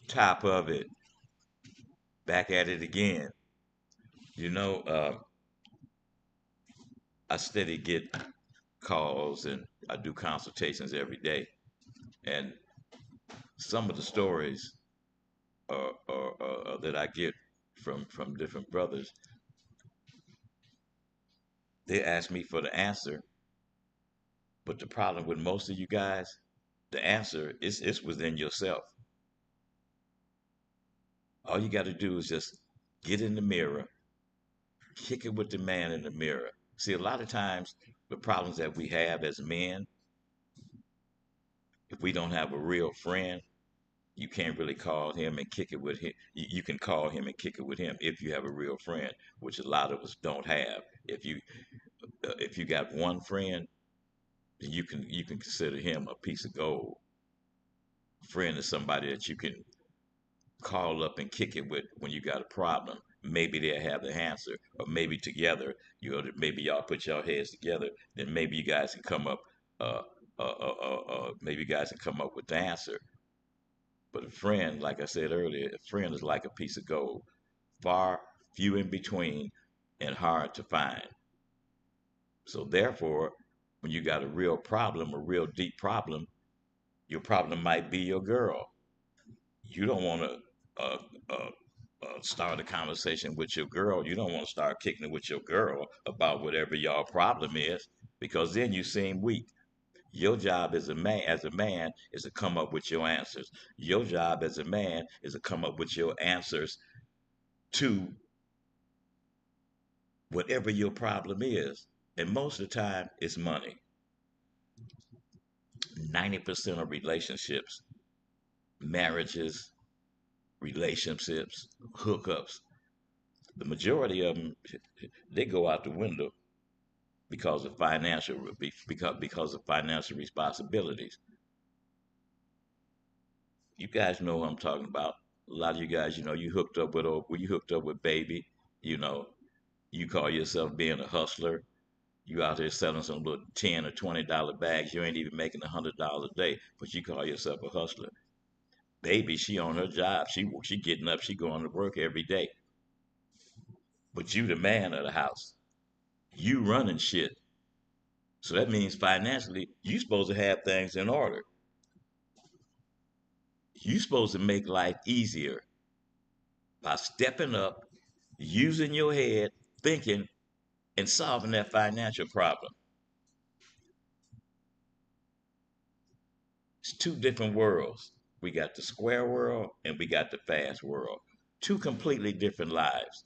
top of it, back at it again. You know, I steady get calls and I do consultations every day. And some of the stories that I get from different brothers, they ask me for the answer. But the problem with most of you guys, the answer is within yourself. All you got to do is just get in the mirror, kick it with the man in the mirror. See, a lot of times the problems that we have as men, if we don't have a real friend, you can't really call him and kick it with him. You can call him and kick it with him if you have a real friend, which a lot of us don't have. If you got one friend, then you can consider him a piece of gold. A friend is somebody that you can call up and kick it with when you got a problem. Maybe they'll have the answer, or maybe together, maybe y'all put your heads together, then maybe you guys can come up, uh, maybe you guys can come up with the answer. But a friend, like I said earlier, a friend is like a piece of gold, far few in between, and hard to find. So therefore, when you got a real problem, a real deep problem, your problem might be your girl. You don't want to uh, uh, start a conversation with your girl. You don't want to start kicking it with your girl about whatever y'all problem is, because then you seem weak. Your job as a man, is to come up with your answers. Your job as a man is to come up with your answers to whatever your problem is. And most of the time, it's money. 90% of relationships, marriages, relationships, hookups, the majority of them, they go out the window because of financial responsibilities. You guys know what I'm talking about. A lot of you guys, you hooked up with baby, you know, you call yourself being a hustler. You out there selling some little $10 or $20 bags. You ain't even making $100 a day, but you call yourself a hustler. Baby, she on her job. She getting up. She going to work every day. But you the man of the house. You running shit. So that means financially, you supposed to have things in order. You supposed to make life easier by stepping up, using your head, thinking, and solving that financial problem. It's two different worlds. We got the square world and we got the fast world. Two completely different lives.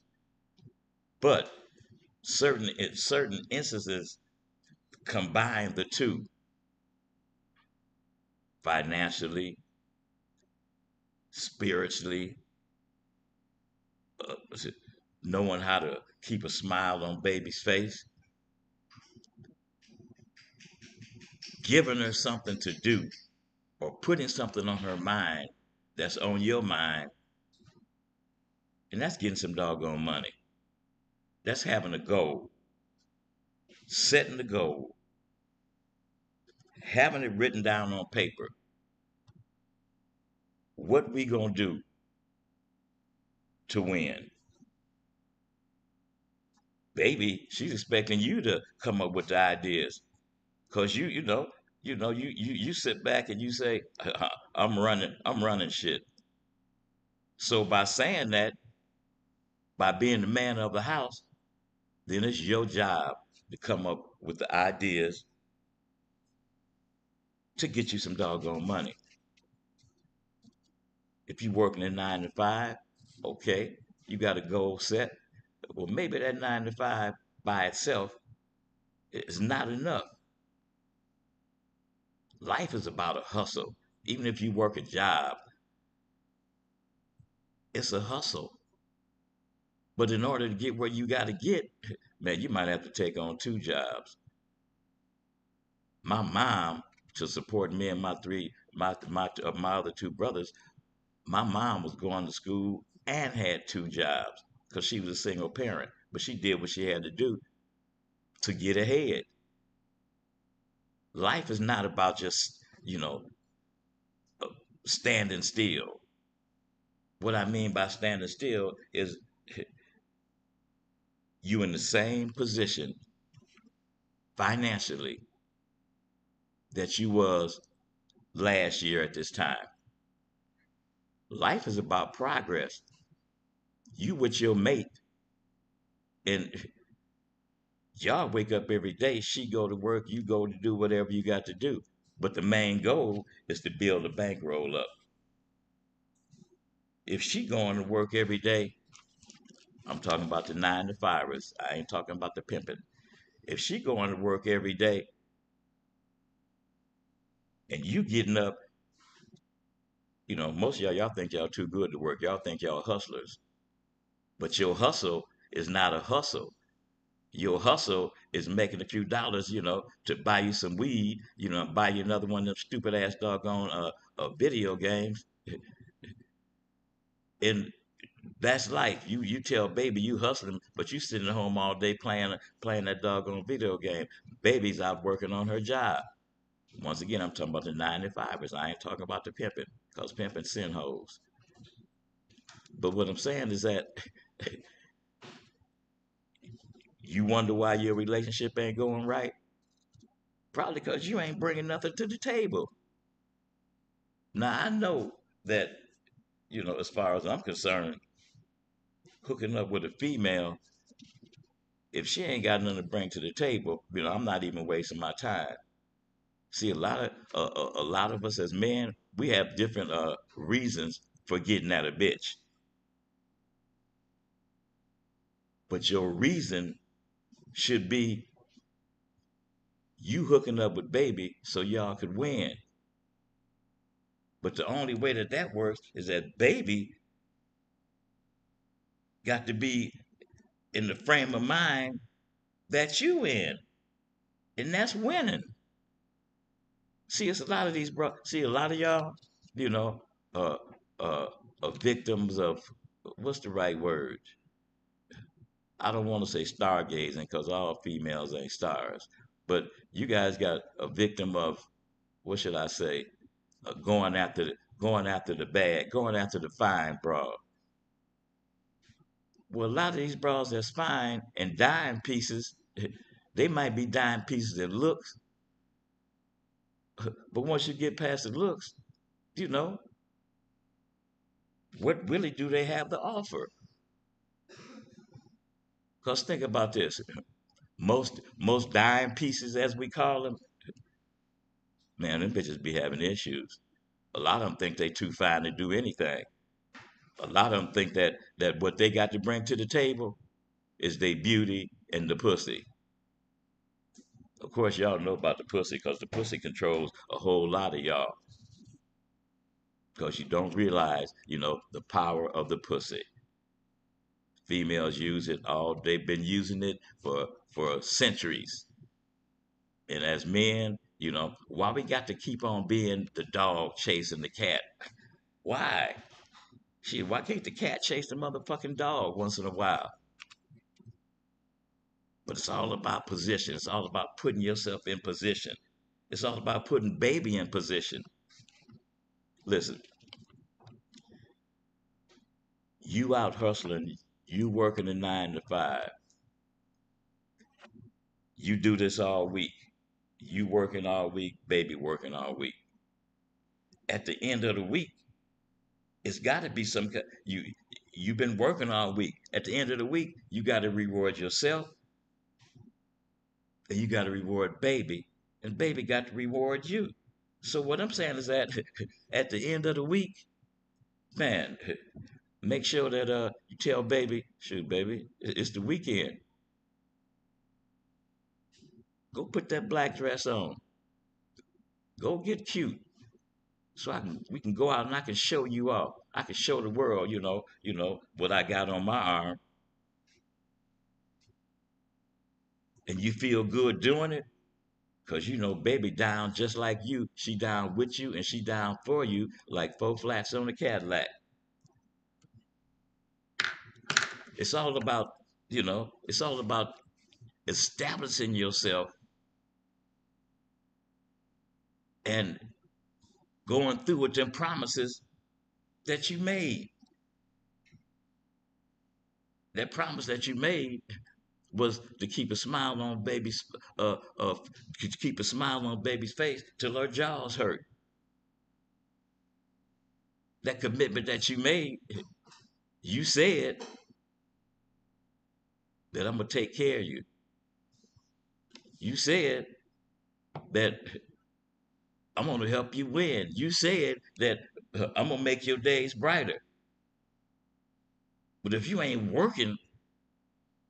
But certain instances combine the two financially, spiritually, uh, knowing how to keep a smile on baby's face, giving her something to do, or putting something on her mind that's on your mind, and that's getting some doggone money. That's having a goal, setting the goal, having it written down on paper. What we gonna do to win? Baby, she's expecting you to come up with the ideas, cause you sit back and you say, I'm running shit. So by saying that, by being the man of the house, then it's your job to come up with the ideas to get you some doggone money. If you're working a 9 to 5, okay, you got a goal set. Well, maybe that 9 to 5 by itself is not enough. Life is about a hustle. Even if you work a job, it's a hustle. But in order to get where you got to get, man, you might have to take on two jobs. My mom, to support me and my other two brothers, my mom was going to school and had two jobs because she was a single parent. But she did what she had to do to get ahead. Life is not about just, standing still. What I mean by standing still is you in the same position financially that you was last year at this time. Life is about progress. You with your mate, and y'all wake up every day. She go to work, you go to do whatever you got to do. But the main goal is to build a bankroll up. If she going to work every day, I'm talking about the 9 to 5ers. I ain't talking about the pimping. If she going to work every day and you getting up, most of y'all think y'all too good to work. Y'all think y'all hustlers. But your hustle is not a hustle. Your hustle is making a few dollars, to buy you some weed, buy you another one of them stupid ass doggone video games. And that's life. You tell baby you hustling, but you sitting at home all day playing that doggone video game. Baby's out working on her job. Once again, I'm talking about the 9 to 5ers. I ain't talking about the pimping, cause pimping sin hoes. But what I'm saying is that you wonder why your relationship ain't going right. Probably because you ain't bringing nothing to the table. Now I know that as far as I'm concerned, hooking up with a female, if she ain't got nothing to bring to the table, I'm not even wasting my time. See, a lot of us as men, we have different reasons for getting at a bitch. But your reason should be you hooking up with baby so y'all could win. But the only way that works is that baby got to be in the frame of mind that you in, and that's winning. See, it's a lot of these bro. See, a lot of y'all, you know, uh, are victims of what's the right word? I don't want to say stargazing because all females ain't stars, but you guys got a victim of what should I say? Going after the bad, going after the fine broad. Well, a lot of these bras that's fine and dime pieces, they might be dime pieces in looks, but once you get past the looks, you know, what really do they have to offer? Because think about this. Most dime pieces, as we call them, man, them bitches be having issues. A lot of them think they too fine to do anything. A lot of them think that what they got to bring to the table is their beauty and the pussy. Of course, y'all know about the pussy because the pussy controls a whole lot of y'all. Because you don't realize, the power of the pussy. Females use it all. They've been using it for centuries. And as men, why we got to keep on being the dog chasing the cat? Why? Shit, why can't the cat chase the motherfucking dog once in a while? But it's all about position. It's all about putting yourself in position. It's all about putting baby in position. Listen, you out hustling, you working a 9 to 5. You do this all week. You working all week, baby working all week. At the end of the week, it's got to be you've been working all week. At the end of the week, you got to reward yourself and you got to reward baby, and baby got to reward you. So what I'm saying is that at the end of the week, man, make sure that you tell baby, shoot, baby, it's the weekend. Go put that black dress on. Go get cute. So we can go out and I can show you off. I can show the world, what I got on my arm, and you feel good doing it, cause baby down just like you. She down with you and she down for you, like four flats on a Cadillac. It's all about, it's all about establishing yourself and going through with them promises that you made. That promise that you made was to keep a smile on baby's to keep a smile on baby's face till her jaws hurt. That commitment that you made, you said that I'm gonna take care of you. You said that I'm gonna help you win. You said that I'm gonna make your days brighter. But if you ain't working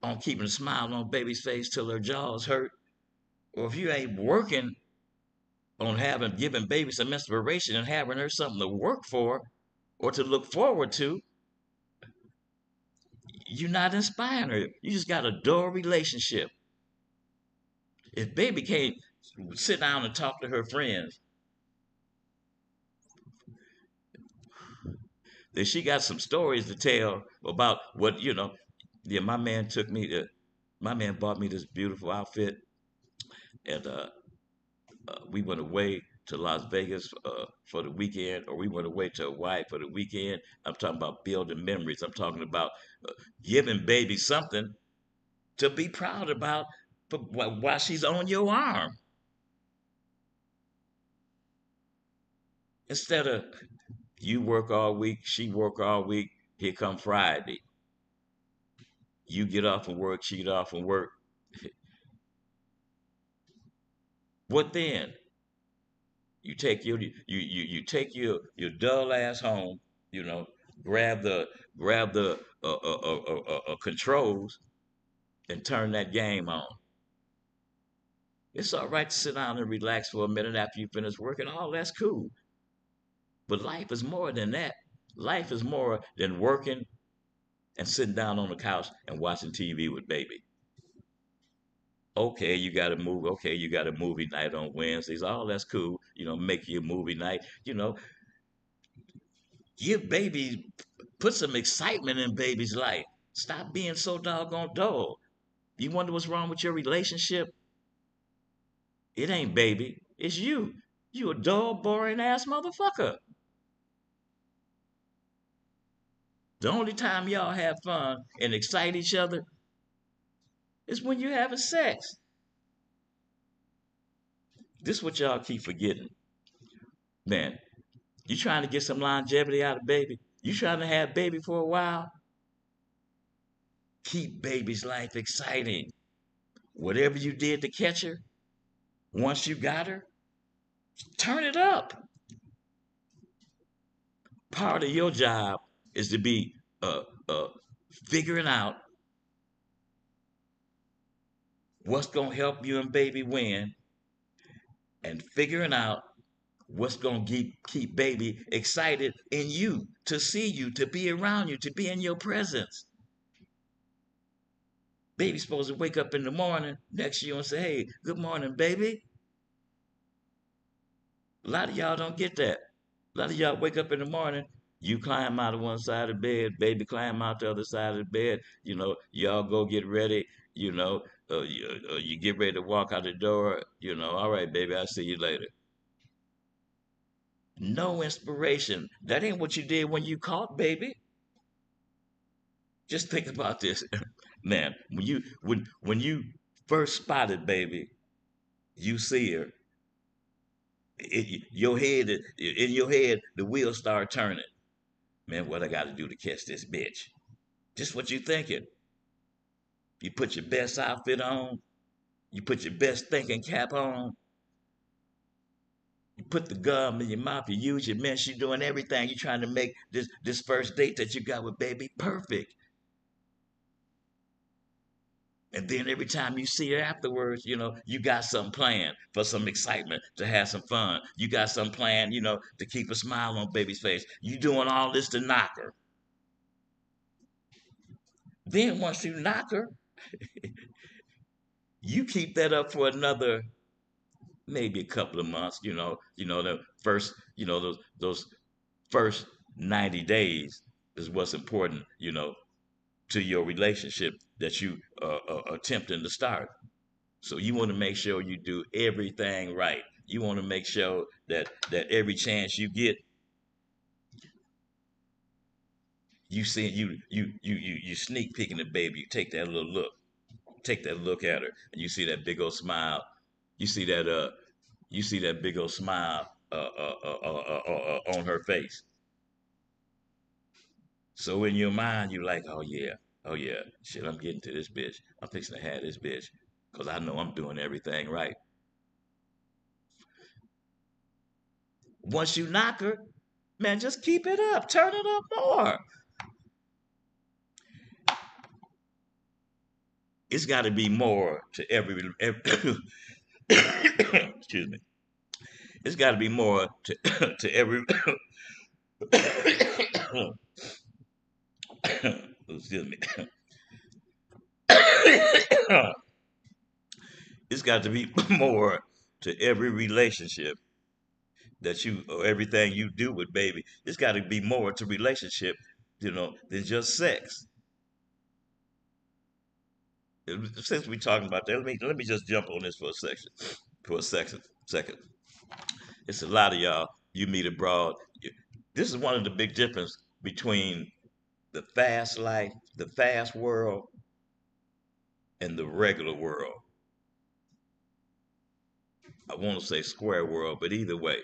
on keeping a smile on baby's face till her jaws hurt, or if you ain't working on having giving baby some inspiration and having her something to work for or to look forward to, you're not inspiring her. You just got a dull relationship. If baby can't sit down and talk to her friends, then she got some stories to tell about what, Yeah, my man bought me this beautiful outfit, and we went away to Las Vegas for the weekend, or we went away to Hawaii for the weekend. I'm talking about building memories. I'm talking about giving baby something to be proud about while she's on your arm. Instead of you work all week, she work all week, here come Friday. You get off from work, she get off from work. What then? You take your dull ass home, you know, grab the controls and turn that game on. It's all right to sit down and relax for a minute after you finish working. All that's cool. But life is more than that. Life is more than working and sitting down on the couch and watching TV with baby. Okay, you got a movie. Okay, you got a movie night on Wednesdays. All that's cool. Make you a movie night. Give baby, put some excitement in baby's life. Stop being so doggone dull. You wonder what's wrong with your relationship? It ain't baby. It's you. You a dull, boring ass motherfucker. The only time y'all have fun and excite each other is when you're having sex. This is what y'all keep forgetting. Man, you trying to get some longevity out of baby? You trying to have baby for a while? Keep baby's life exciting. Whatever you did to catch her, once you got her, turn it up. Part of your job is to be figuring out what's gonna help you and baby win, and figuring out what's gonna keep baby excited in you, to see you, to be around you, to be in your presence. Baby's supposed to wake up in the morning next to you and say, "Hey, good morning, baby." A lot of y'all don't get that. A lot of y'all wake up in the morning, you climb out of one side of the bed, baby climb out the other side of the bed. Y'all go get ready. You get ready to walk out the door. All right, baby, I'll see you later. No inspiration. That ain't what you did when you caught baby. Just think about this, man. When you first spotted baby, you see her. In your head, the wheels start turning. Man, what I got to do to catch this bitch? Just what you thinking. You put your best outfit on. You put your best thinking cap on. You put the gum in your mouth. You use your mints. You're doing everything. You're trying to make this first date that you got with baby perfect. And then every time you see her afterwards, you got some planned for some excitement, to have some fun. You got some plan, to keep a smile on baby's face. You doing all this to knock her. Then once you knock her, you keep that up for another maybe a couple of months. The first, those first 90 days is what's important, to your relationship that you are attempting to start. So you want to make sure you do everything right. You want to make sure that every chance you get, You see, you sneak peeking the baby. You take that little look, take that look at her, and you see that big old smile. You see that you see that big old smile on her face. So in your mind, you're like, oh yeah, shit, I'm getting to this bitch. I'm fixing to have this bitch, cause I know I'm doing everything right. Once you knock her, man, just keep it up, turn it up more. It's got to be more to every excuse me. It's got to be more to to every excuse me. It's got to be more to every relationship that you or everything you do with baby. It's got to be more to relationship, than just sex. Since we're talking about that, let me just jump on this for a second. For a second. It's a lot of y'all you meet abroad. This is one of the big difference between the fast life, the fast world, and the regular world. I want to say square world, but either way,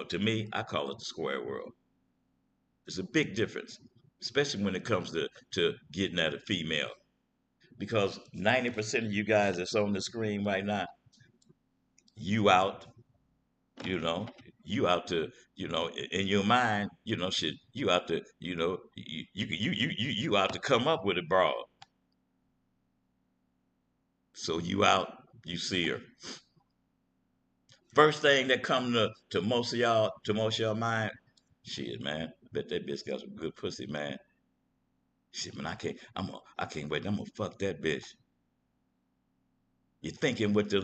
to me, I call it the square world. It's a big difference, especially when it comes to getting at a female. Because 90% of you guys that's on the screen right now, you out, you know, you out to, in your mind, shit, you out to, you out to come up with it broad. So you out, you see her. First thing that come to most of y'all mind, shit, man, bet that bitch got some good pussy, man. Shit, man, I can't wait. I'm gonna fuck that bitch. You're thinking with your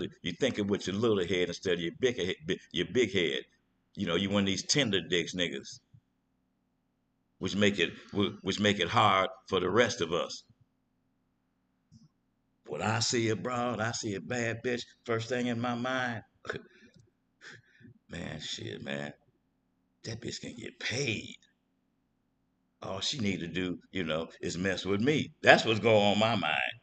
little head instead of your big head. You one of these tender dicks niggas, which make it hard for the rest of us. When I see a broad, I see a bad bitch. First thing in my mind, man, shit, man, that bitch can get paid. All she need to do, is mess with me. That's what's going on my mind.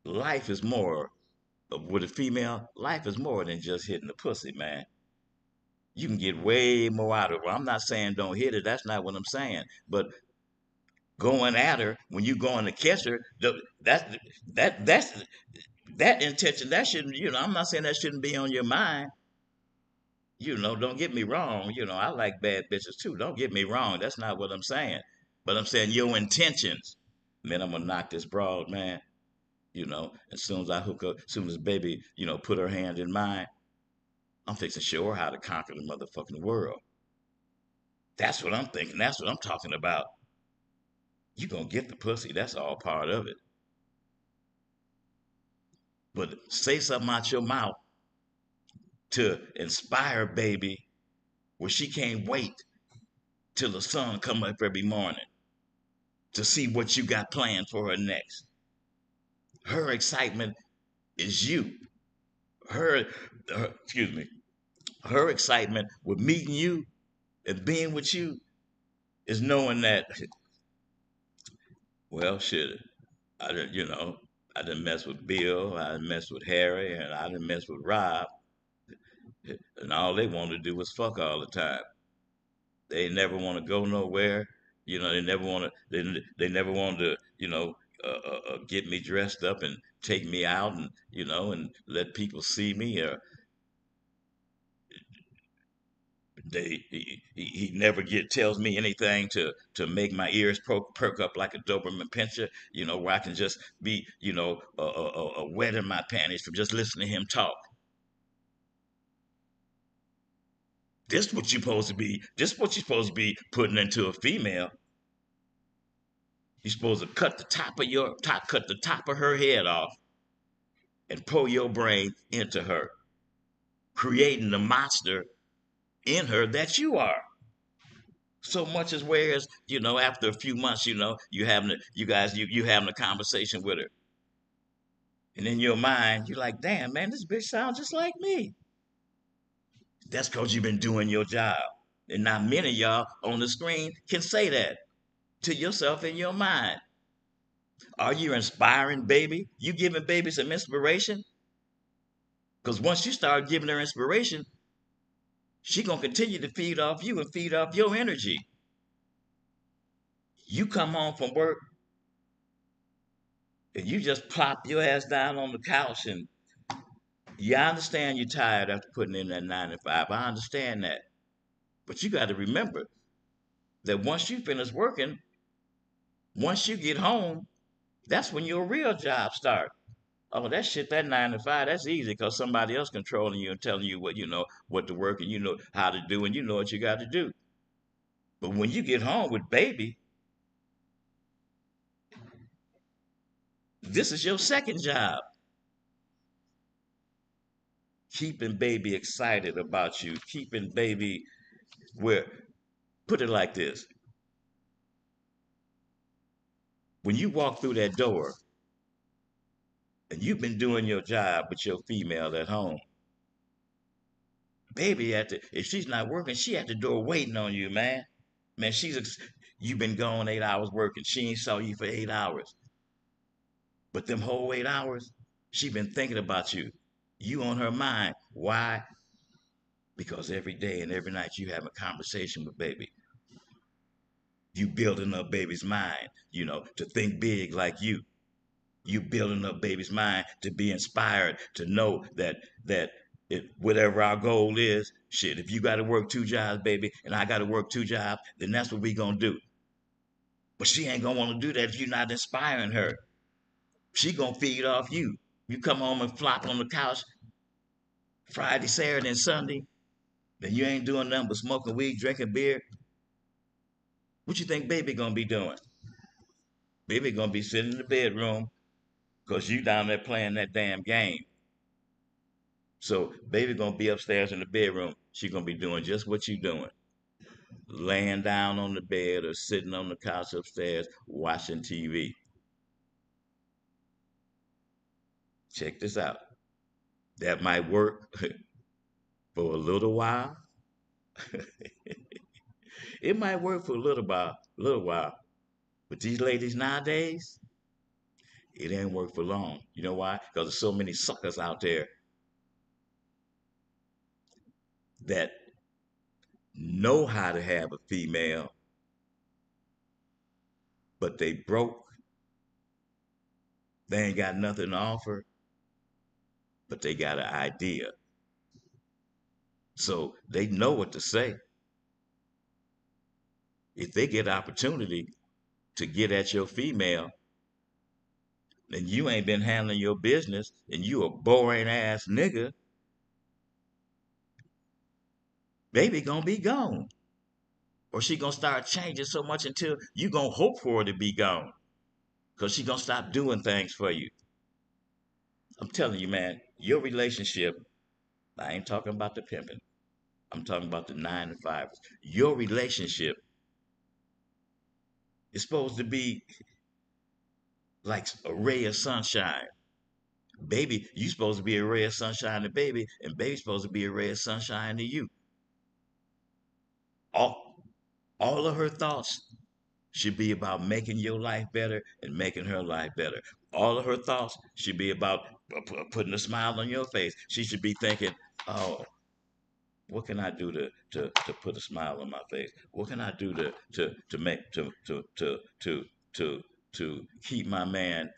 Life is more with a female. Life is more than just hitting the pussy, man. You can get way more out of her. I'm not saying don't hit her. That's not what I'm saying. But going at her when you going to catch her, that's that intention. That shouldn't. I'm not saying that shouldn't be on your mind. Don't get me wrong. I like bad bitches too. Don't get me wrong. That's not what I'm saying. But I'm saying your intentions. Man, I'm gonna knock this broad, man. As soon as I hook up, as soon as baby, put her hand in mine, I'm fixing to show her how to conquer the motherfucking world. That's what I'm thinking. That's what I'm talking about. You gonna get the pussy. That's all part of it. But say something out your mouth to inspire baby where she can't wait till the sun come up every morning to see what you got planned for her next. Her excitement is you. Excuse me. Her excitement with meeting you and being with you is knowing that, well, shit, I didn't, I didn't mess with Bill, I didn't mess with Harry, and I didn't mess with Rob, and all they want to do is fuck all the time. They never want to go nowhere. They never want to. They never want to. Get me dressed up and take me out and and let people see me. Or he never tells me anything to make my ears perk up like a Doberman pincher. Where I can just be wet in my panties from just listening to him talk. This what you're supposed to be putting into a female. You're supposed to cut the top of her head off and pull your brain into her, creating the monster in her that you are. So much as whereas, after a few months, you having a conversation with her. And in your mind, you're like, damn, man, this bitch sounds just like me. That's because you've been doing your job. And not many of y'all on the screen can say that to yourself in your mind. Are you inspiring baby? You giving baby some inspiration? Because once you start giving her inspiration, she gonna continue to feed off you and feed off your energy. You come home from work and you just plop your ass down on the couch and yeah, I understand you're tired after putting in that 9 to 5. I understand that. But you got to remember that once you finish working, once you get home, that's when your real job starts. Oh, that shit, that 9 to 5, that's easy because somebody else controlling you and telling you what you know, what to work, and you know how to do, and you know what you got to do. But when you get home with baby, this is your second job. Keeping baby excited about you, keeping baby where, put it like this, when you walk through that door and you've been doing your job with your female at home, baby at the, if she's not working, she at the door waiting on you, man. Man, you've been gone 8 hours working. She ain't saw you for 8 hours. But them whole 8 hours, she been thinking about you. You on her mind. Why? Because every day and every night you have a conversation with baby. You building up baby's mind, to think big like you. You building up baby's mind to be inspired, to know that whatever our goal is, shit, if you got to work 2 jobs, baby, and I got to work 2 jobs, then that's what we gonna do. But she ain't gonna want to do that if you're not inspiring her. She gonna feed off you. You come home and flop on the couch Friday, Saturday, and Sunday, then you ain't doing nothing but smoking weed, drinking beer. What you think baby gonna be doing? Baby gonna be sitting in the bedroom because you down there playing that damn game. So baby gonna be upstairs in the bedroom. She gonna be doing just what you doing. Laying down on the bed or sitting on the couch upstairs watching TV. Check this out. That might work for a little while. It might work for a little while. But these ladies nowadays, it ain't work for long. You know why? Because there's so many suckers out there that know how to have a female, but they broke. They ain't got nothing to offer, but they got an idea. So they know what to say. If they get opportunity to get at your female, and you ain't been handling your business, and you a boring ass nigga, baby gonna be gone. Or she gonna start changing so much until you gonna hope for her to be gone. Cause she gonna stop doing things for you. I'm telling you, man, your relationship, I ain't talking about the pimping. I'm talking about the 9 to 5s. Your relationship is supposed to be like a ray of sunshine. Baby, you supposed to be a ray of sunshine to baby, and baby's supposed to be a ray of sunshine to you. All, all of her thoughts should be about making your life better and making her life better. All of her thoughts should be about putting a smile on your face. She should be thinking, oh, what can I do to put a smile on my face? What can I do to make to keep my man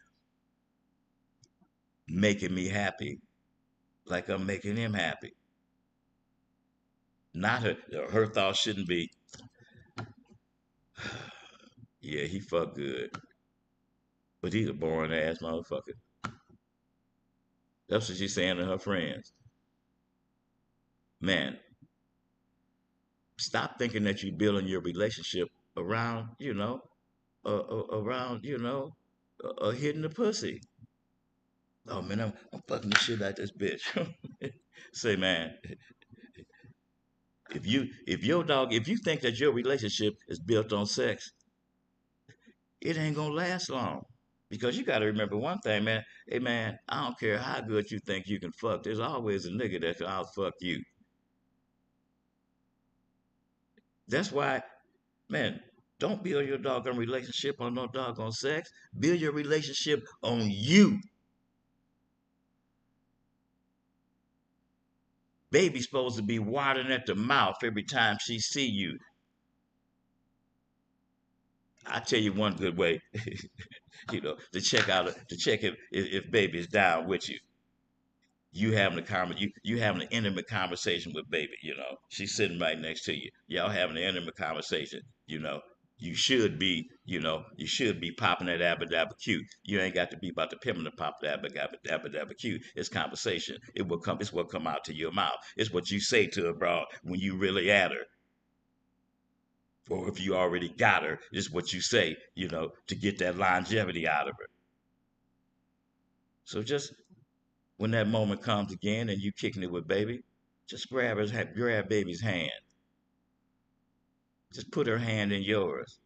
making me happy like I'm making him happy? Not her thoughts shouldn't be, yeah, he fuck good, but he's a boring ass motherfucker. That's what she's saying to her friends. Man, stop thinking that you're building your relationship around, around, hitting the pussy. Oh man, I'm fucking the shit out this bitch. Say, man, if you think that your relationship is built on sex, it ain't gonna last long. Because you gotta remember one thing, man. Hey man, I don't care how good you think you can fuck. There's always a nigga that can out fuck you. That's why, man, don't build your doggone relationship on no doggone sex. Build your relationship on you. Baby's supposed to be watering at the mouth every time she see you. I tell you one good way, to check if baby's down with you. You having an intimate conversation with baby. She's sitting right next to you. Y'all having an intimate conversation. You should be popping that abba dabba cute. You ain't got to be about to pimping to pop that abba dabba cute. It's conversation. It's what come out to your mouth. It's what you say to her, bro, when you really at her. Or if you already got her, it's what you say, to get that longevity out of her. So just when that moment comes again and you kicking it with baby, just grab baby's hand. Just put her hand in yours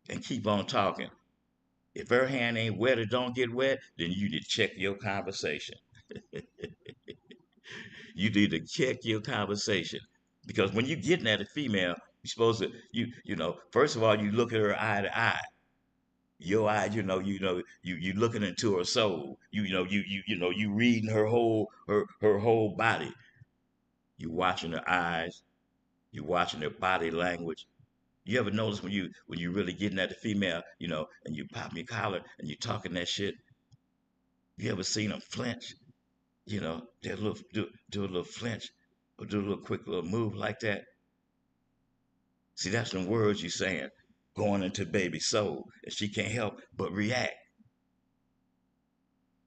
and keep on talking. If her hand ain't wet or don't get wet, then you need to check your conversation. You need to check your conversation. Because when you're getting at a female, you're supposed to first of all you look at her eye to eye. Your eye, you looking into her soul. You reading her whole body. You watching her eyes, you watching her body language. You ever notice when you really getting at the female, and you pop your collar and you talking that shit? You ever seen them flinch? They do a little flinch or do a little quick little move like that. See, that's the words you saying going into baby's soul, and she can't help but react.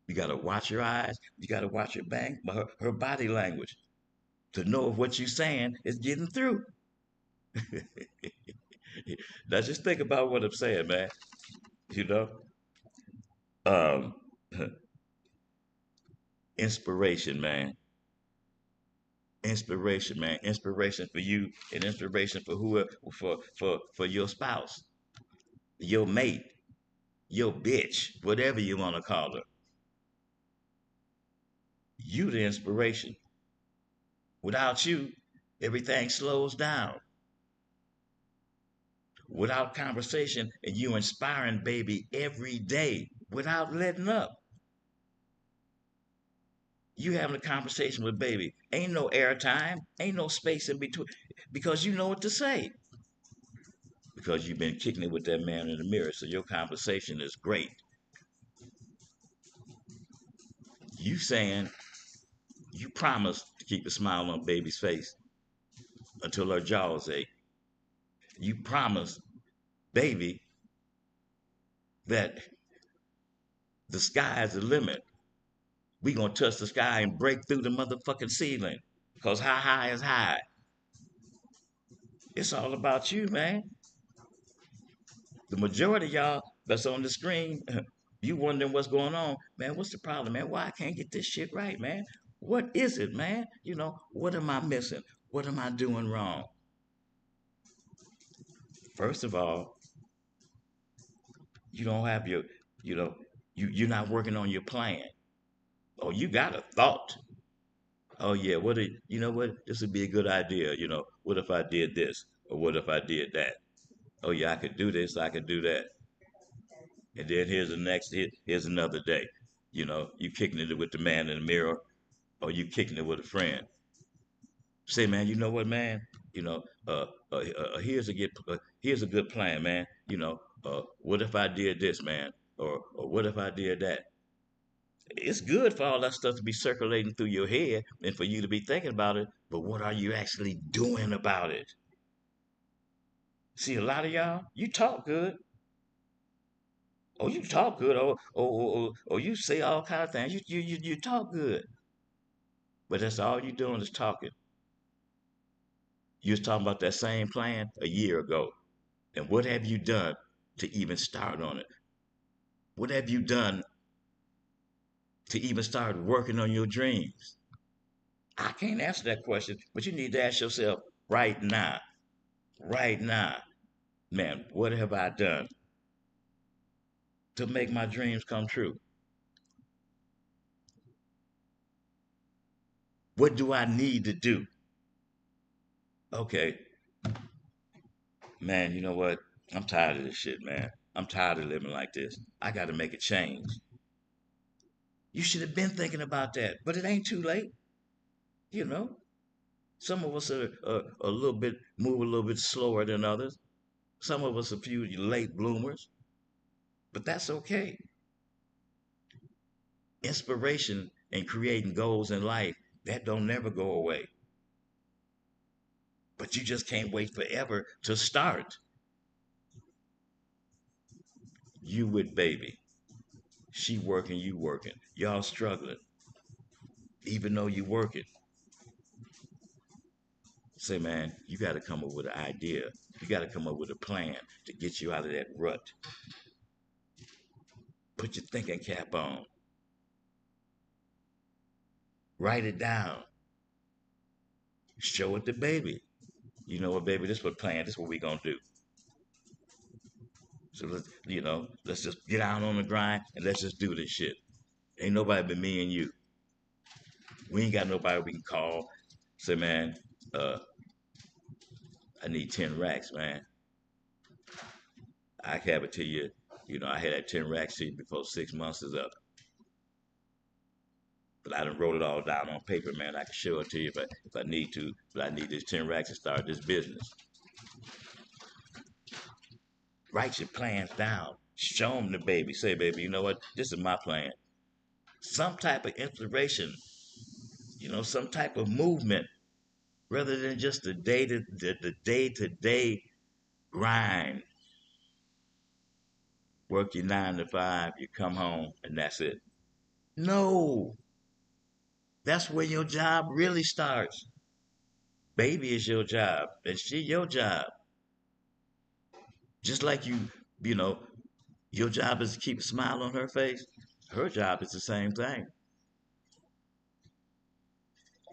You gotta watch your eyes. You gotta watch her body language to know if what you're saying is getting through. Now just think about what I'm saying, man. You know, um, inspiration, man. Inspiration, man. Inspiration for you and inspiration for who for your spouse, your mate, your bitch, whatever you want to call her. You the inspiration. Without you, everything slows down. Without conversation and you inspiring baby every day without letting up. You having a conversation with baby. Ain't no airtime, ain't no space in between because you know what to say. Because you've been kicking it with that man in the mirror. So your conversation is great. You saying you promise to keep a smile on baby's face until her jaws ache. You promise baby that the sky is the limit. We gonna touch the sky and break through the motherfucking ceiling. Cause how high is high? It's all about you, man. The majority of y'all that's on the screen, you wondering what's going on, man. What's the problem, man? Why I can't get this shit right, man? What is it, man? What am I missing? What am I doing wrong? First of all, you don't have your, you know, you're not working on your plan. Oh, you got a thought. Oh yeah, you know what? This would be a good idea. What if I did this? Or what if I did that? Oh yeah, I could do this, I could do that. And then here's another day. You kicking it with the man in the mirror, or you kicking it with a friend. Say, man, you know what, man? Here's a good plan, man. What if I did this, man? Or what if I did that? It's good for all that stuff to be circulating through your head and for you to be thinking about it, but what are you actually doing about it? See, a lot of y'all, you talk good. Oh, you talk good. Oh, you say all kind of things. You talk good. But that's all you doing is talking. You was talking about that same plan a year ago. And what have you done to even start on it? What have you done to even start working on your dreams? I can't answer that question, but you need to ask yourself right now. Right now. Man, what have I done to make my dreams come true? What do I need to do? Okay, man, you know what? I'm tired of this shit, man. I'm tired of living like this. I got to make a change. You should have been thinking about that, but it ain't too late. You know, some of us are a little bit move a little bit slower than others. Some of us a few late bloomers, but that's okay. Inspiration and creating goals in life that don't never go away. But you just can't wait forever to start. You with baby, she working, you working, y'all struggling, even though you working. Say, man, you got to come up with an idea. You got to come up with a plan to get you out of that rut. Put your thinking cap on. Write it down. Show it to baby. You know what, baby? This is what plan. This is what we gonna do. So let's just get out on the grind and let's just do this shit. Ain't nobody but me and you. We ain't got nobody we can call. Say, man, uh, I need 10 racks, man. I have it to you. I had that 10 racks to you before 6 months is up. But I done wrote it all down on paper, man. I can show it to you if I need to. But I need this 10 racks to start this business. Write your plans down. Show them the baby. Say, baby, you know what? This is my plan. Some type of inspiration, some type of movement, rather than just the day to day grind. Work your 9 to 5, you come home, and that's it. No, that's where your job really starts. Baby is your job, and she your job. Just like you know, your job is to keep a smile on her face. Her job is the same thing.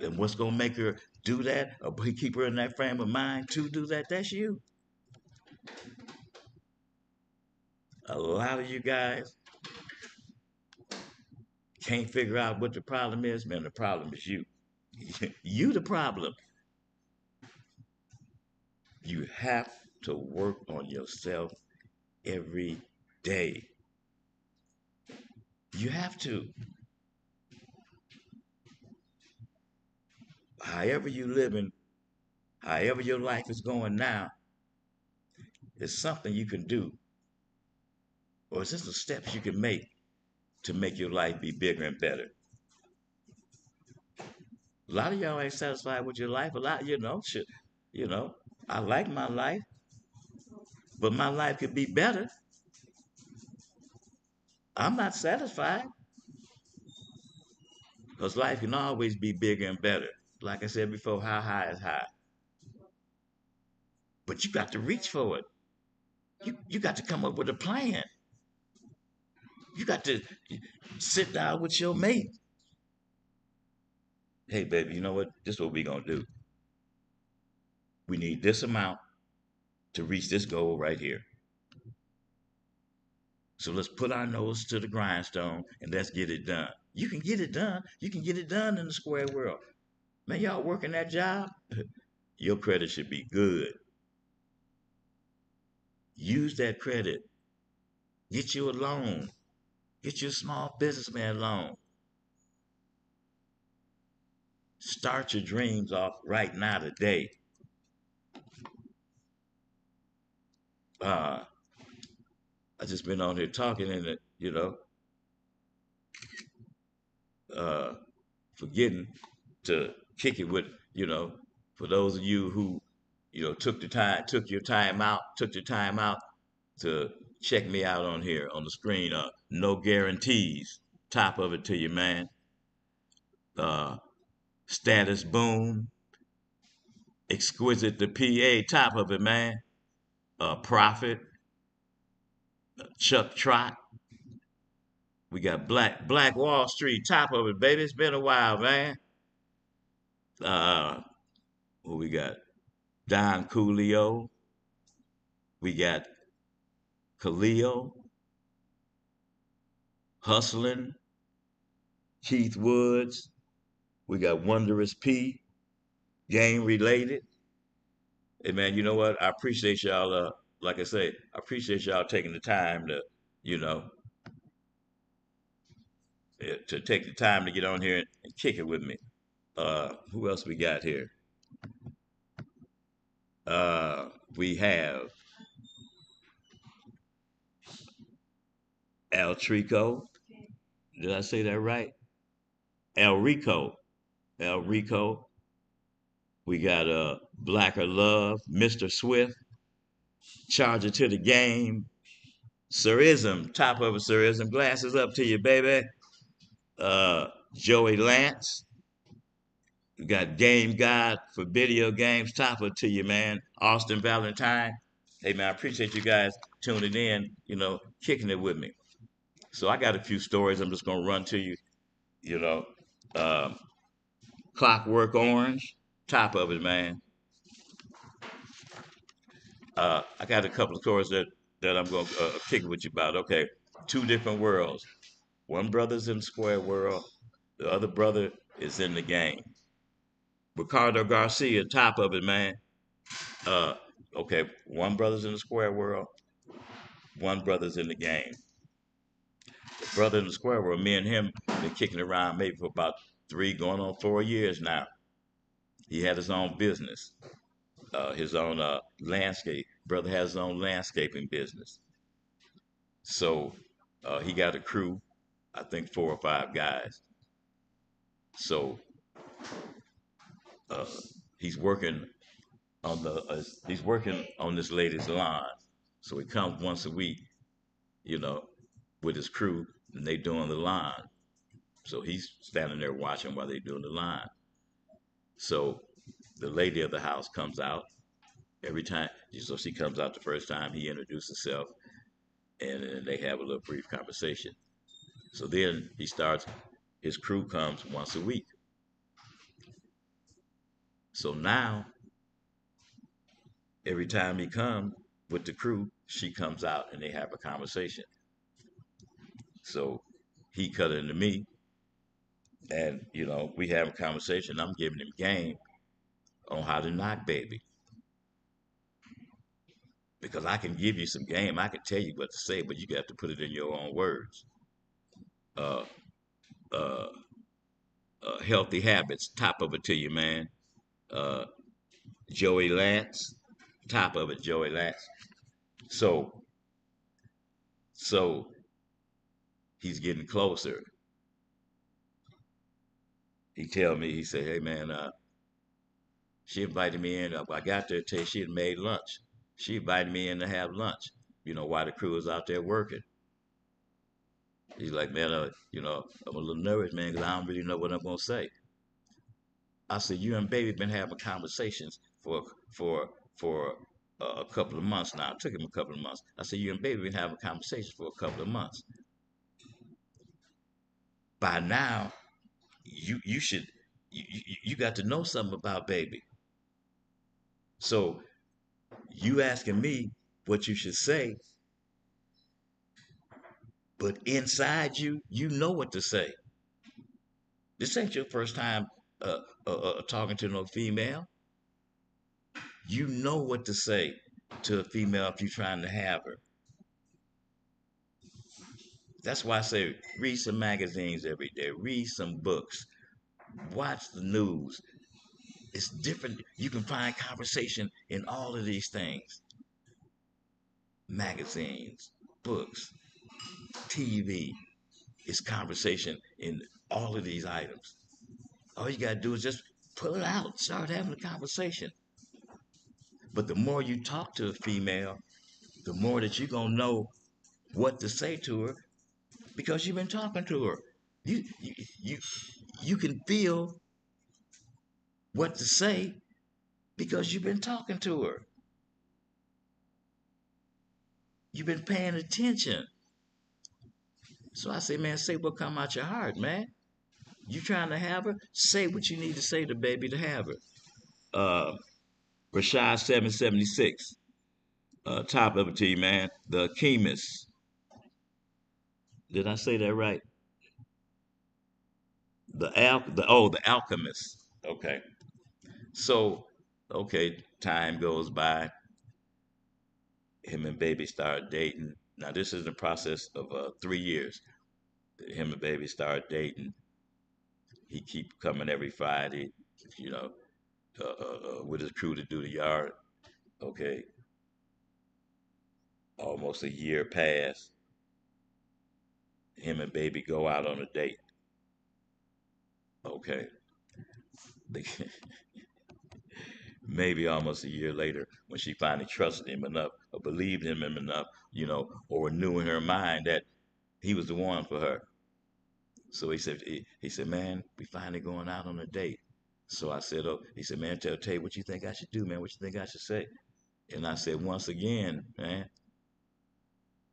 And what's gonna make her do that or keep her in that frame of mind to do that? That's you. A lot of you guys can't figure out what the problem is, man. The problem is you. You the problem. You have to work on yourself every day. You have to. However you living, however your life is going now, it's something you can do, or it's just the steps you can make to make your life be bigger and better. A lot of y'all ain't satisfied with your life. A lot, shit. You know, I like my life, but my life could be better. I'm not satisfied because life can always be bigger and better. Like I said before, how high is high, but you got to reach for it. You got to come up with a plan. You got to sit down with your mate. Hey, baby, you know what? This is what we gonna do. We need this amount to reach this goal right here. So let's put our nose to the grindstone and let's get it done. You can get it done. You can get it done in the square world. Man, y'all working that job? Your credit should be good. Use that credit. Get you a loan. Get you a small businessman loan. Start your dreams off right now today. Uh, I just been on here talking and uh, forgetting to kick it with, you know, for those of you who, took your time out to check me out on here on the screen. No guarantees. Top of it to you, man. Uh, Status Boom, Exquisite the PA, top of it, man. Prophet, Chuck Trot. We got Black Wall Street, top of it, baby. It's been a while, man. Uh, who we got? Don Coolio. We got Khalil, Hustling, Keith Woods. We got Wondrous P, Game Related. Hey man, you know what? I appreciate y'all. Like I say, I appreciate y'all taking the time to, you know, to take the time to get on here and kick it with me. Who else we got here? Uh, we have El Trico. Did I say that right? El Rico. El Rico. We got Blacker Love, Mr. Swift, Charger to the Game, Sirism, top of a Sirism, glasses up to you, baby. Joey Lance. We got Game God for video games, top of to you, man. Austin Valentine. Hey man, I appreciate you guys tuning in, kicking it with me. So I got a few stories I'm just gonna run to you, you know. Um, Clockwork Orange, top of it, man. I got a couple of stories that I'm going to kick it with you about. Okay, two different worlds. One brother's in the square world, the other brother is in the game. Ricardo Garcia, top of it, man. Uh, okay, one brother's in the square world, one brother's in the game. The brother in the square world, me and him been kicking around maybe for about 3 going on 4 years now. He had his own business, his own landscape. Brother has his own landscaping business. So he got a crew, I think 4 or 5 guys. So uh, he's working he's working on this lady's lawn. So he comes once a week, you know, with his crew, and they doing the lawn. So he's standing there watching while they doing the lawn. So the lady of the house comes out every time. So she comes out the first time he introduces himself, and then they have a little brief conversation. So then he starts. His crew comes once a week. So now every time he comes with the crew, she comes out and they have a conversation. So he cut into me, and we have a conversation. I'm giving him game on how to knock baby because I can give you some game. I can tell you what to say, but you got to put it in your own words. Uh, uh, Healthy habits, top of it to you, man. Uh, Joey Lance, top of it, Joey Lance. So, so he's getting closer. He tell me, he said, "Hey man, she invited me in. I got there till she had made lunch. She invited me in to have lunch. While the crew was out there working." He's like, "Man, I'm a little nervous, man, because I don't really know what I'm gonna say." I said, "You and baby been having conversations for for a couple of months now. It took him a couple of months." I said, "You and baby been having conversations for a couple of months. By now, you should you got to know something about baby. So you asking me what you should say, but inside you, you know what to say. This ain't your first time talking to no female. You know what to say to a female if you're trying to have her. That's why I say read some magazines every day, read some books, watch the news. It's different. You can find conversation in all of these things: magazines, books, TV. It's conversation in all of these items. All you got to do is just pull it out, start having a conversation. But the more you talk to a female, the more that you're going to know what to say to her because you've been talking to her. You, you can feel what to say because you've been talking to her. You've been paying attention. So I say, man, say what come out your heart, man. You trying to have her? Say what you need to say to baby to have her. Uh, Rashad 776. Top of it to you, man. The chemist. Did I say that right? The alchemist. Okay. So, okay. Time goes by. Him and baby start dating. Now this is the process of 3 years. Him and baby start dating. He keep coming every Friday, you know, with his crew to do the yard. Okay, almost a year passed. Him and baby go out on a date. Okay, they, maybe almost a year later, when she finally trusted him enough, or believed in him enough, or knew in her mind that he was the one for her. So he said, man, we finally going out on a date. So I said, oh, he said, man, tell you what you think I should do, man. What you think I should say? And I said, once again, man,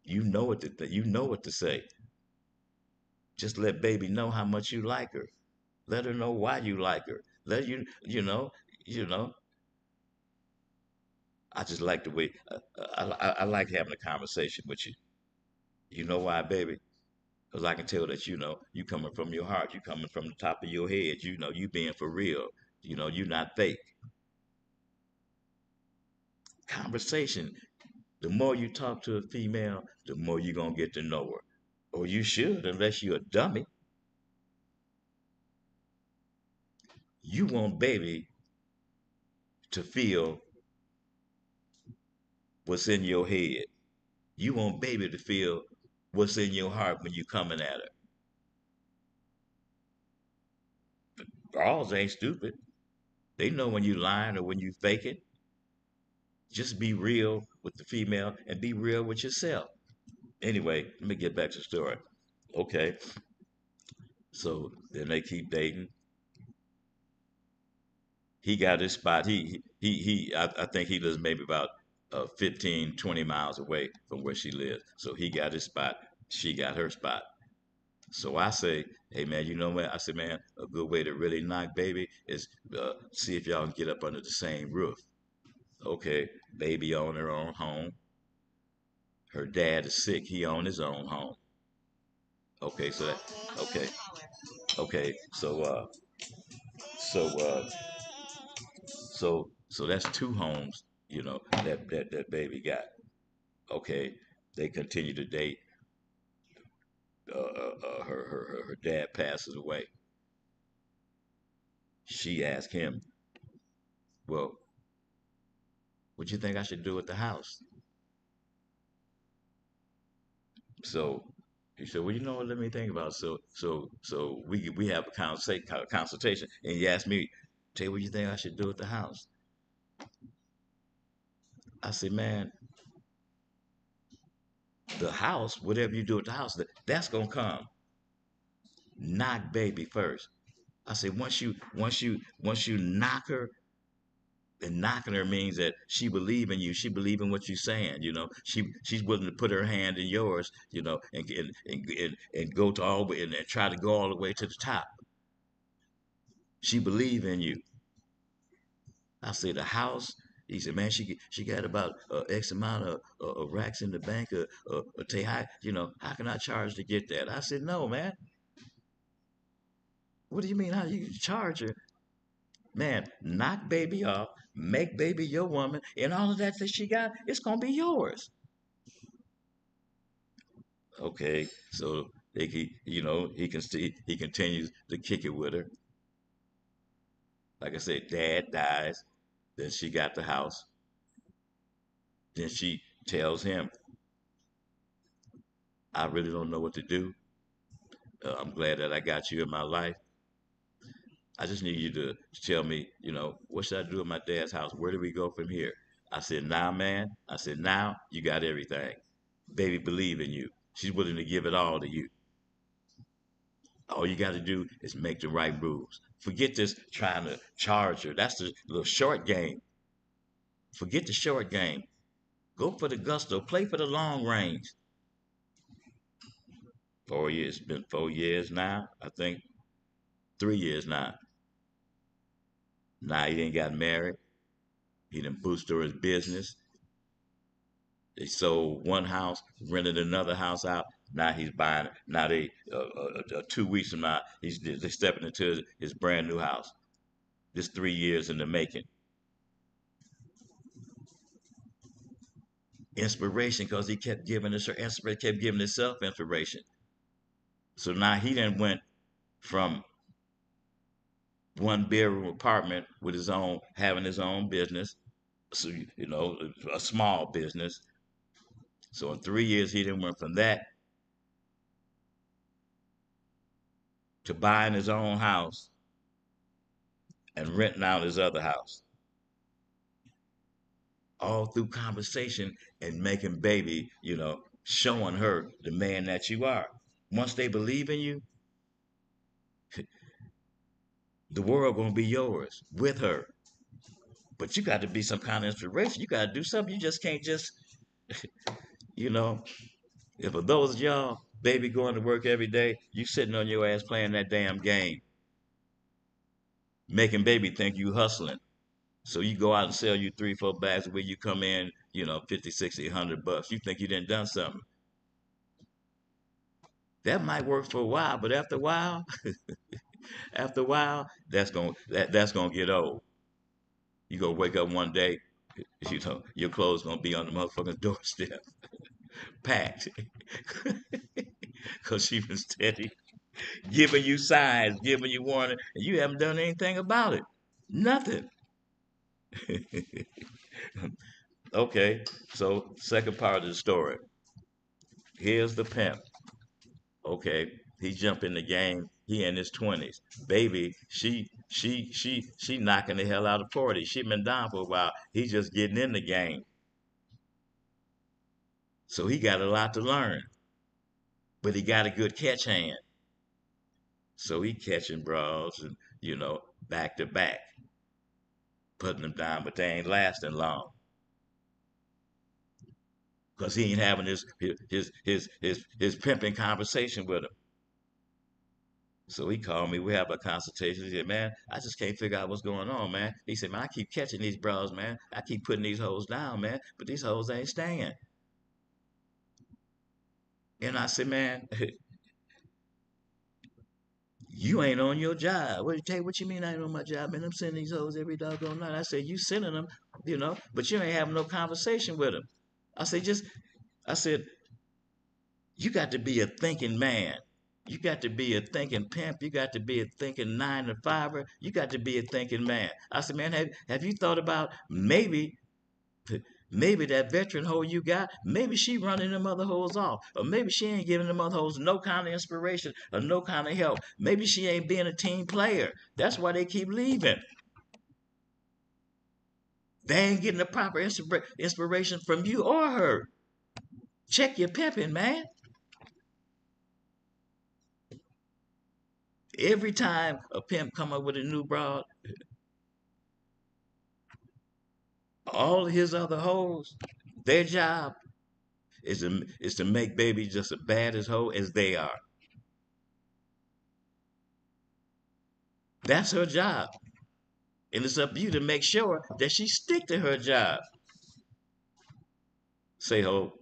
you know what to say. Just let baby know how much you like her. Let her know why you like her. Let you know. I just like the way I like having a conversation with you. You know why, baby? Because I can tell that you coming from your heart. You coming from the top of your head. You being for real. You not fake. Conversation. The more you talk to a female, the more you're gonna get to know her. Or you should, unless you're a dummy. You want baby to feel what's in your head. You want baby to feel what's in your heart when you coming at her. Girls ain't stupid. They know when you lying or when you faking. Just be real with the female and be real with yourself. Anyway, let me get back to the story. Okay, so then they keep dating. He got his spot. I think he lives maybe about 15, 20 miles away from where she lives. So he got his spot. She got her spot. So I say, hey man, you know what? I said, man, a good way to really knock baby is see if y'all can get up under the same roof. Okay, baby on her own home. Her dad is sick. He on his own home. Okay, okay, okay. So so that's two homes, that baby got. Okay, they continue to date. Her dad passes away. She asked him, well, what do you think I should do with the house? So he said, well, you know what? Let me think about it. So we have a consultation, and he asked me, tell you what you think I should do with the house. I said, man, the house, whatever you do with the house, that's gonna come. Knock baby first. I said, once you knock her, and knocking her means that she believe in you. She believe in what you're saying. She's willing to put her hand in yours. And go to all and try to go all the way to the top. She believe in you. I said the house. He said, man, she got about X amount of racks in the bank. Tell how can I charge to get that? I said, no, man. What do you mean? How you charge her? Man, knock baby off, make baby your woman, and all of that she got, it's gonna be yours. Okay, so he continues to kick it with her. Like I said, dad dies, then she got the house. Then she tells him, I really don't know what to do. I'm glad that I got you in my life. I just need you to tell me, what should I do with my dad's house? Where do we go from here? I said, now, man. I said, now you got everything. Baby believe in you. She's willing to give it all to you. All you got to do is make the right moves. Forget this trying to charge her. That's the little short game. Forget the short game. Go for the gusto. Play for the long range. 4 years. It's been 4 years now. I think 3 years now. Now he didn't got married. He didn't boost his business. They sold one house, rented another house out. Now he's buying. Now 2 weeks from now, they're stepping into his brand new house. This 3 years in the making. inspiration because he kept giving us her inspiration, kept giving himself inspiration. So now he then went from one bedroom apartment with his own, having his own business, so a small business. So in 3 years, he then went from that to buying his own house and renting out his other house, all through conversation and making baby, showing her the man that you are. Once they believe in you, the world gonna be yours with her. But you got to be some kind of inspiration. You got to do something. You just can't just, you know. If for those of y'all, baby going to work every day, you sitting on your ass playing that damn game, making baby think you hustling. So you go out and sell you 3, 4 bags where you come in, 50, 60, $100. You think you done done something. That might work for a while, but after a while, after a while, that's gonna get old. You gonna wake up one day, your clothes gonna be on the motherfucking doorstep, packed, cause she been steady giving you signs, giving you warning, and you haven't done anything about it. Nothing. Okay, so second part of the story. Here's the pimp. Okay, he jumped in the game. He in his 20s. Baby, she knocking the hell out of 40. She been down for a while. He just getting in the game. So he got a lot to learn. But he got a good catch hand. So he catching bras and, back to back, putting them down, but they ain't lasting long. Because he ain't having his pimping conversation with him. So he called me. We have a consultation. He said, "Man, I just can't figure out what's going on, man." He said, "Man, I keep catching these bras, man. I keep putting these hoes down, man, but these hoes ain't staying." And I said, "Man, you ain't on your job." What you mean I ain't on my job, man? I'm sending these hoes every doggone night. I said, "You sending them, but you ain't having no conversation with them." I said, I said, "You got to be a thinking man. You got to be a thinking pimp. You got to be a thinking 9 to 5er. You got to be a thinking man." I said, "Man, have you thought about maybe that veteran hoe you got, maybe she running them other hoes off, or maybe she ain't giving them other hoes no kind of inspiration or no kind of help. Maybe she ain't being a team player. That's why they keep leaving. They ain't getting the proper inspiration from you or her. Check your pimping, man." Every time a pimp come up with a new broad, all his other hoes, their job is to make baby just as bad as hoe as they are. That's her job. And it's up to you to make sure that she stick to her job. Say, oh,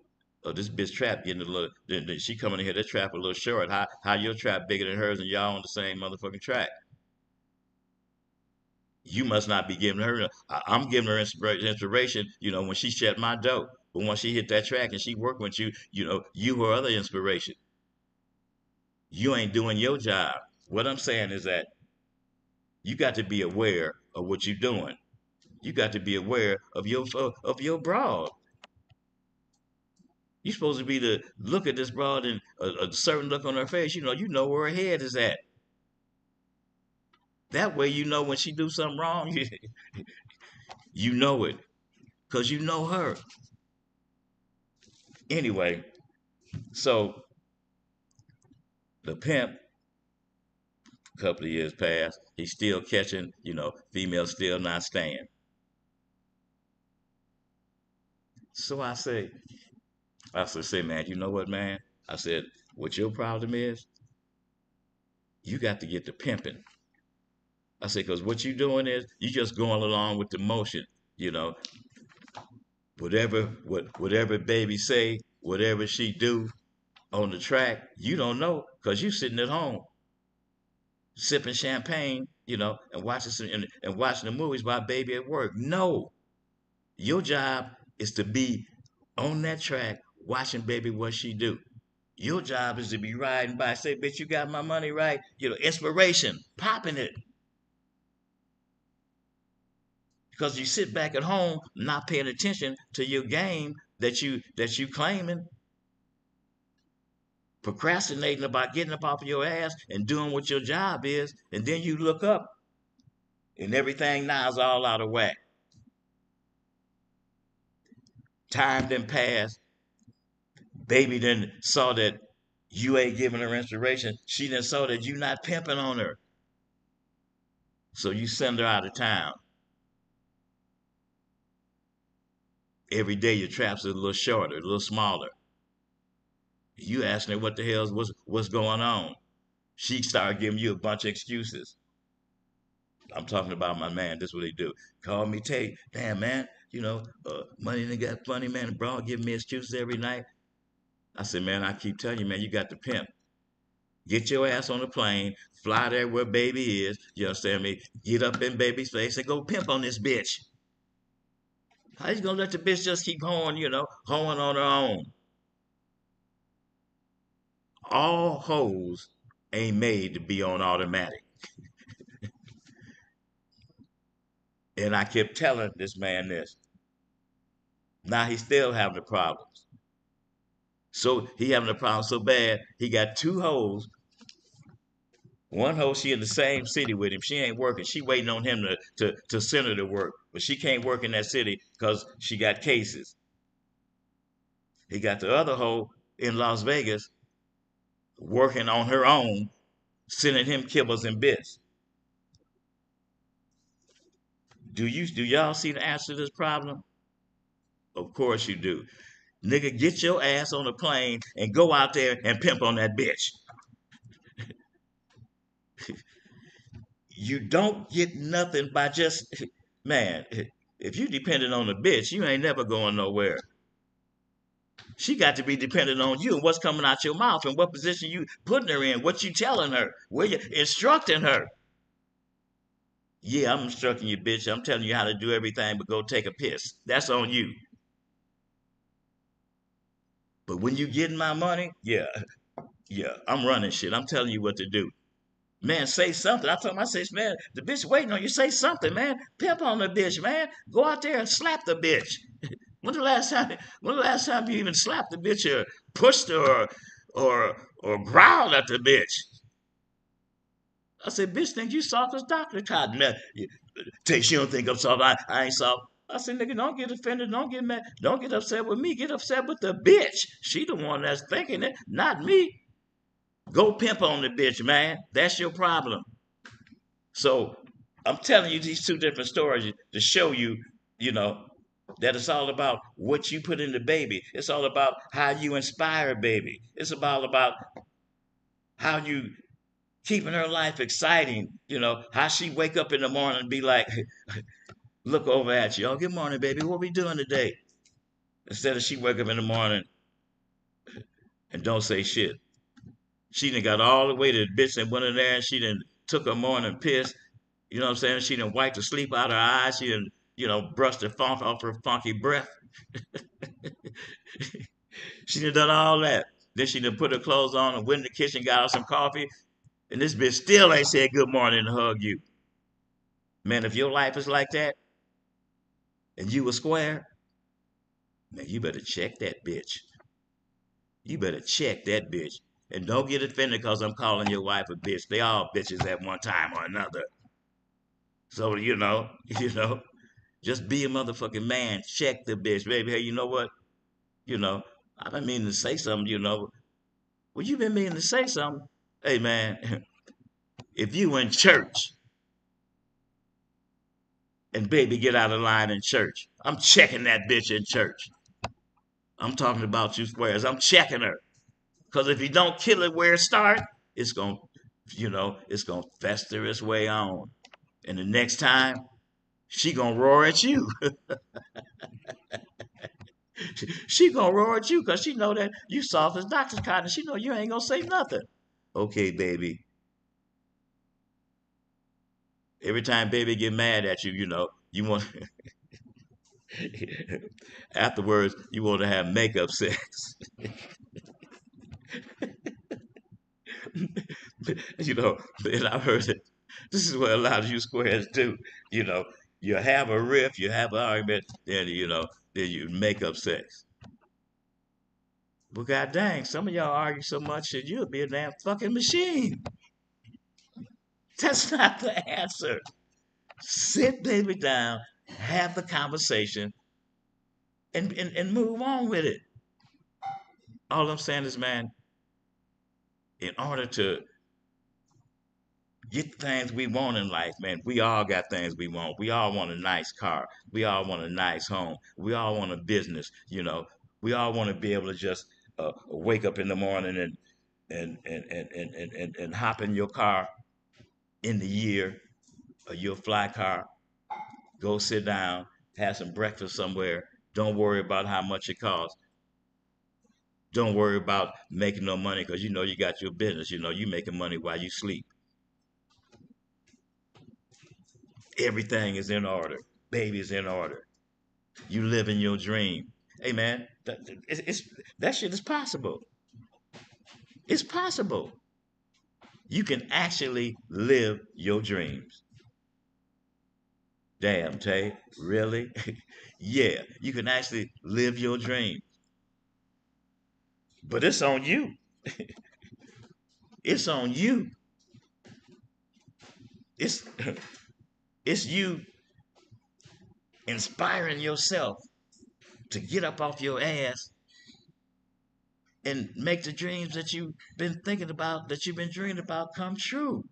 this bitch trap getting a little. Then she coming in here, that trap a little short. How your trap bigger than hers, and y'all on the same motherfucking track? You must not be giving her. I'm giving her inspiration. When she shut my dope. But once she hit that track and she work with you, you her other inspiration. You ain't doing your job. What I'm saying is that you got to be aware of what you're doing. You got to be aware of your broad. You're supposed to be to look at this broad and a certain look on her face. You know where her head is at. That way, when she do something wrong, you know it because you know her. Anyway, so the pimp, a couple of years passed. He's still catching. Females still not staying. So I say, man, you know what, man? I said, what your problem is, you got to get the pimping. I said, because what you doing is you just going along with the motion. You know, whatever baby say, whatever she do on the track, you don't know because you sitting at home sipping champagne, and watching the movies while baby at work. No, your job is to be on that track, watching baby what she do. Your job is to be riding by, say, bitch, you got my money right. You know, inspiration, popping it. Because you sit back at home not paying attention to your game that you claiming, procrastinating about getting up off your ass and doing what your job is, and then you look up and everything now is all out of whack. Time then passed. Baby then saw that you ain't giving her inspiration. She then saw that you not pimping on her. So you send her out of town. Every day your traps are a little shorter, a little smaller. You asking her what the hell's what's going on. She started giving you a bunch of excuses. I'm talking about my man. This is what they do. Call me Tate. Damn man, money done got funny, man. The bro giving me excuses every night. I said, man, I keep telling you, man, you got the pimp. Get your ass on the plane, fly there where baby is. You understand me? Get up in baby's face and go pimp on this bitch. How you gonna let the bitch just keep hoeing, hoeing on her own? All hoes ain't made to be on automatic. And I kept telling this man this. Now he's still having the problems. So he having a problem so bad, he got two hoes. One hoe, she in the same city with him. She ain't working. She waiting on him to send her to work. But she can't work in that city because she got cases. He got the other hoe in Las Vegas working on her own, sending him kibbles and bits. Do y'all see the answer to this problem? Of course you do. Nigga, get your ass on a plane and go out there and pimp on that bitch. You don't get nothing by just, man, if you dependent on a bitch, you ain't never going nowhere. She got to be dependent on you and what's coming out your mouth and what position you putting her in, what you telling her, where you instructing her. Yeah, I'm instructing you, bitch. I'm telling you how to do everything but go take a piss. That's on you. But when you getting my money, yeah, yeah, I'm running shit. I'm telling you what to do. Man, say something. I told him, I said, man, the bitch waiting on you. Say something, man. Pimp on the bitch, man. Go out there and slap the bitch. When the last time you even slapped the bitch or pushed her or growled at the bitch? I said, bitch, think you soft as Dr. Cotton. Take she don't think I'm soft. I ain't soft. I said, nigga, don't get offended. Don't get mad. Don't get upset with me. Get upset with the bitch. She the one that's thinking it, not me. Go pimp on the bitch, man. That's your problem. So I'm telling you these two different stories to show you, you know, that it's all about what you put in the baby. It's all about how you inspire baby. It's about how you keeping her life exciting. How she wake up in the morning and be like, look over at you. Oh, good morning, baby. What we doing today? Instead of she wake up in the morning and don't say shit. She done got all the way to the bitch and went in there and she done took her morning piss. You know what I'm saying? She done wiped the sleep out her eyes. She done, brushed the funk off her funky breath. She done all that. Then she done put her clothes on and went in the kitchen, got her some coffee. And this bitch still ain't said good morning to hug you. Man, if your life is like that and you a square, man, you better check that bitch. You better check that bitch. And don't get offended because I'm calling your wife a bitch. They all bitches at one time or another. So, just be a motherfucking man. Check the bitch. Baby, hey, you know what? You know, I've been meaning to say something. Well, you been meaning to say something. Hey, man, if you in church and baby get out of line in church, I'm checking that bitch in church. I'm talking about you squares. I'm checking her. Because if you don't kill it where it start, it's gonna fester its way on. And the next time, she gonna roar at you. She gonna roar at you because she know that you soft as doctor's cotton. She know you ain't gonna say nothing. Okay, baby. Every time baby get mad at you, you want Afterwards, you want to have makeup sex. you know, and I've heard it. This is what a lot of you squares do. You know, you have a riff, you have an argument, then you make up sex. But god dang, some of y'all argue so much that you'll be a damn fucking machine. That's not the answer. Sit baby down, have the conversation, and move on with it. All I'm saying is, man, in order to get things we want in life, man. We all got things we want. We all want a nice car. We all want a nice home. We all want a business. We all want to be able to just wake up in the morning and hop in your car in the year, or your fly car, go sit down, have some breakfast somewhere. Don't worry about how much it costs. Don't worry about making no money because you got your business. You making money while you sleep. Everything is in order. Baby's in order. You live in your dream. Hey man, that shit is possible. It's possible. You can actually live your dreams. Damn, Tay, really? Yeah, you can actually live your dream. But it's on you. It's on you. It's it's you inspiring yourself to get up off your ass and make the dreams that you've been thinking about, that you've been dreaming about, come true.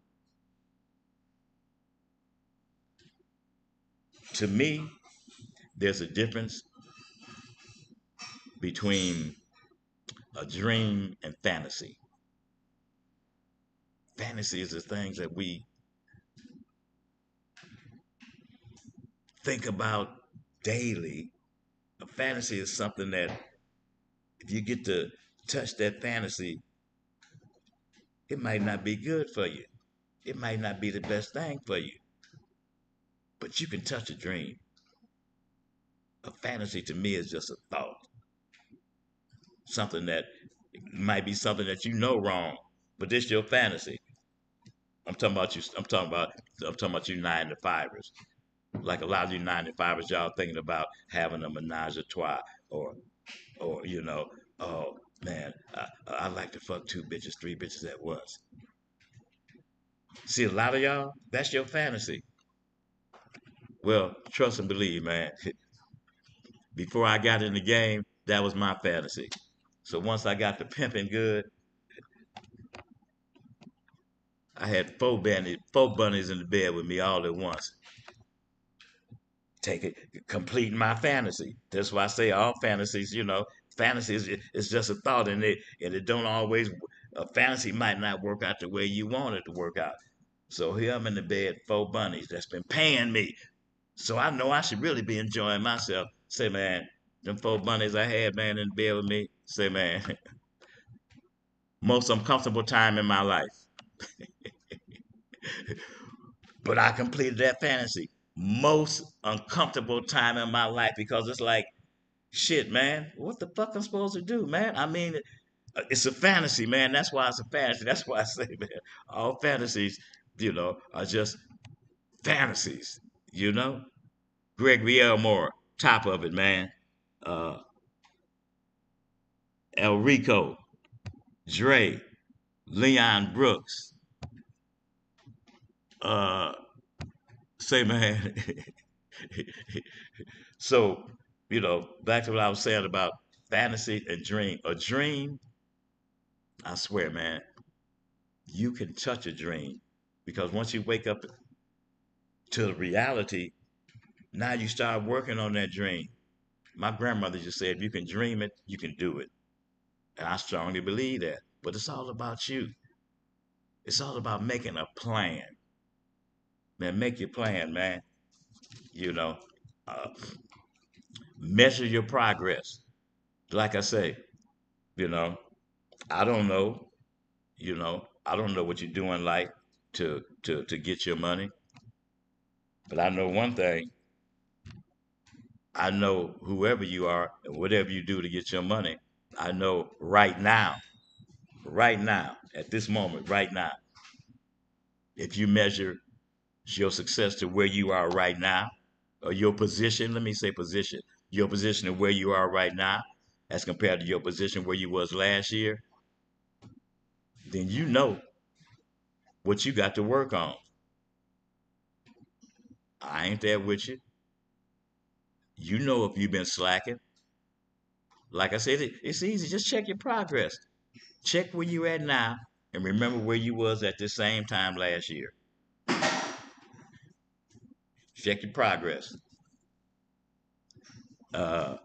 To me, there's a difference between a dream and fantasy. Fantasy is the things that we think about daily. A fantasy is something that if you get to touch that fantasy, it might not be good for you. It might not be the best thing for you, but you can touch a dream. A fantasy to me is just a thought, something that might be something that wrong, but this your fantasy. I'm talking about you. I'm talking about you nine to fivers. Like a lot of you 95ers, y'all thinking about having a menage a trois, or oh man, I like to fuck two bitches, three bitches at once. See, a lot of y'all, that's your fantasy. Well, trust and believe, man. Before I got in the game, that was my fantasy. So once I got the pimping good, I had four bunnies in the bed with me all at once. Take it, completing my fantasy. That's why I say all fantasies. Fantasies is just a thought, and it don't always. A fantasy might not work out the way you want it to work out. So here I'm in the bed, four bunnies that's been paying me. So I know I should really be enjoying myself. Say, man, them four bunnies I had, man, in the bed with me. Say, man, most uncomfortable time in my life. But I completed that fantasy. Most uncomfortable time in my life because it's like, shit, man, what the fuck I'm supposed to do, man? I mean, it's a fantasy, man. That's why it's a fantasy. That's why I say, man, all fantasies, are just fantasies. You know, Gregory Elmore, top of it, man. Uh, El Rico, Dre, Leon Brooks. Uh, say, man. So, back to what I was saying about fantasy and dream. A dream, I swear, man, you can touch a dream because once you wake up to reality, now you start working on that dream. My grandmother just said, if you can dream it, you can do it. And I strongly believe that. But it's all about you. It's all about making a plan. Man, make your plan, man. You know, uh, measure your progress. Like I say, you know, I don't know, I don't know what you're doing like to get your money. But I know one thing. I know whoever you are and whatever you do to get your money, I know right now, at this moment, right now, if you measure your success to where you are right now, or your position, let me say position, your position of where you are right now, as compared to your position where you was last year, then you know what you got to work on. I ain't there with you. You know if you've been slacking. Like I said, it's easy. Just check your progress. Check where you at now and remember where you was at the same time last year. Check your progress. Uh,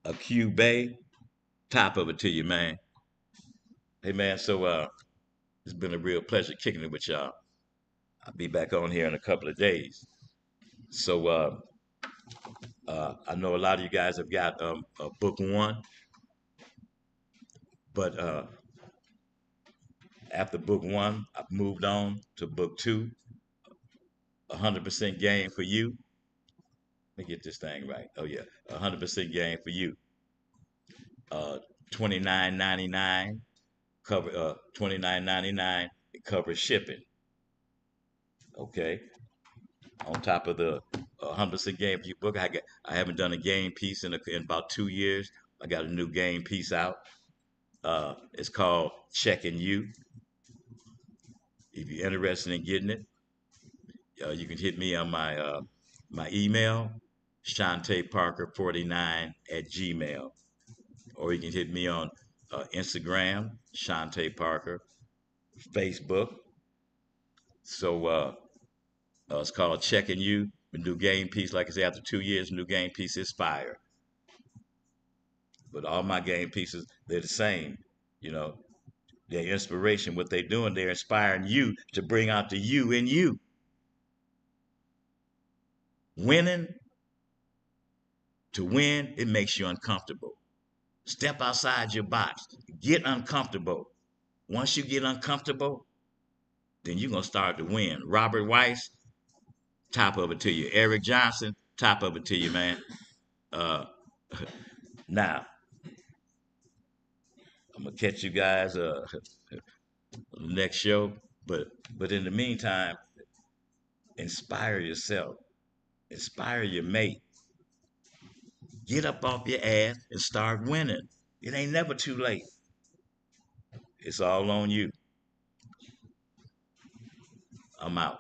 a Q Bay, top of it to you, man. Hey, man, so it's been a real pleasure kicking it with y'all. I'll be back on here in a couple of days. So I know a lot of you guys have got book one, but after book one, I've moved on to book two, 100% game for you. Let me get this thing right. Oh yeah, 100% game for you. 29.99 cover 29.99. It covers shipping. Okay, on top of the 100% game for you book, I haven't done a game piece in about 2 years. I got a new game piece out. It's called Checking You. If you're interested in getting it, you can hit me on my email, Shantae Parker 49 at Gmail, or you can hit me on Instagram, Shantae Parker, Facebook. So it's called Checking You. The new game piece, like I said, after 2 years, new game piece is fire. But all my game pieces, they're the same. You know, their inspiration, what they're doing, they're inspiring you to bring out the you in you. Winning, to win, it makes you uncomfortable. Step outside your box. Get uncomfortable. Once you get uncomfortable, then you're going to start to win. Robert Weiss, top of it to you. Eric Johnson, top of it to you, man. Uh, now, I'm going to catch you guys on the next show. But in the meantime, inspire yourself. Inspire your mate. Get up off your ass and start winning. It ain't never too late. It's all on you. I'm out.